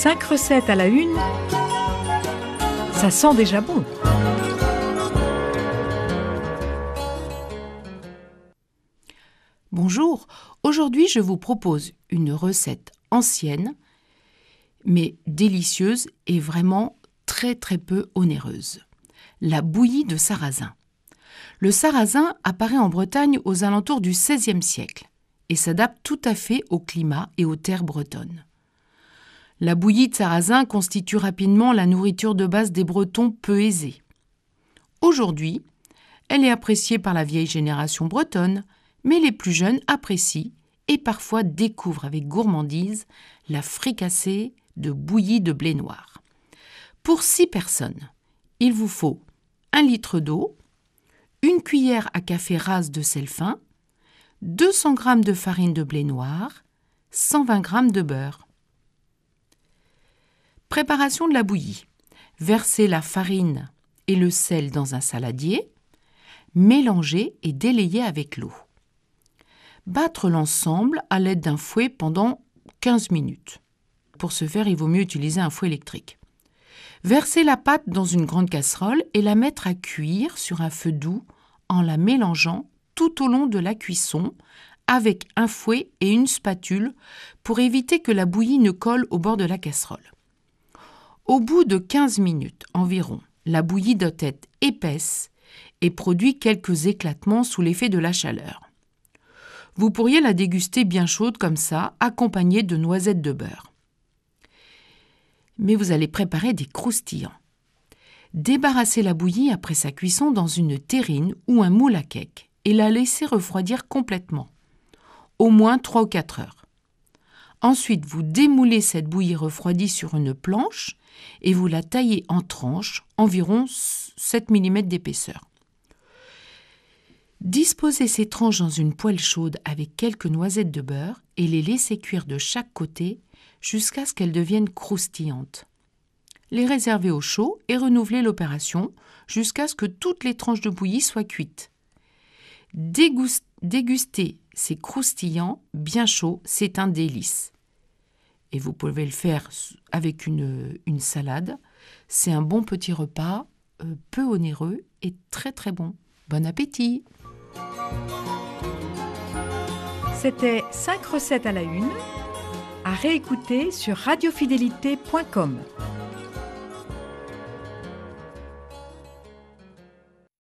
5 recettes à la une, ça sent déjà bon. Bonjour, aujourd'hui je vous propose une recette ancienne, mais délicieuse et vraiment très peu onéreuse. La bouillie de sarrasin. Le sarrasin apparaît en Bretagne aux alentours du XVIe siècle et s'adapte tout à fait au climat et aux terres bretonnes. La bouillie de sarrasin constitue rapidement la nourriture de base des Bretons peu aisés. Aujourd'hui, elle est appréciée par la vieille génération bretonne, mais les plus jeunes apprécient et parfois découvrent avec gourmandise la fricassée de bouillie de blé noir. Pour 6 personnes, il vous faut 1 litre d'eau, 1 cuillère à café rase de sel fin, 200 g de farine de blé noir, 120 g de beurre. Préparation de la bouillie. Versez la farine et le sel dans un saladier, mélangez et délayez avec l'eau. Battre l'ensemble à l'aide d'un fouet pendant 15 minutes. Pour ce faire, il vaut mieux utiliser un fouet électrique. Versez la pâte dans une grande casserole et la mettre à cuire sur un feu doux en la mélangeant tout au long de la cuisson avec un fouet et une spatule pour éviter que la bouillie ne colle au bord de la casserole. Au bout de 15 minutes environ, la bouillie doit être épaisse et produit quelques éclatements sous l'effet de la chaleur. Vous pourriez la déguster bien chaude comme ça, accompagnée de noisettes de beurre. Mais vous allez préparer des croustillants. Débarrassez la bouillie après sa cuisson dans une terrine ou un moule à cake et la laissez refroidir complètement, au moins 3 ou 4 heures. Ensuite, vous démoulez cette bouillie refroidie sur une planche et vous la taillez en tranches, environ 7 mm d'épaisseur. Disposez ces tranches dans une poêle chaude avec quelques noisettes de beurre et les laissez cuire de chaque côté jusqu'à ce qu'elles deviennent croustillantes. Les réservez au chaud et renouvelez l'opération jusqu'à ce que toutes les tranches de bouillie soient cuites. Dégustez ces croustillants bien chauds, c'est un délice. Et vous pouvez le faire avec une salade. C'est un bon petit repas, peu onéreux et très bon. Bon appétit! C'était 5 recettes à la une, à réécouter sur radiofidélité.com.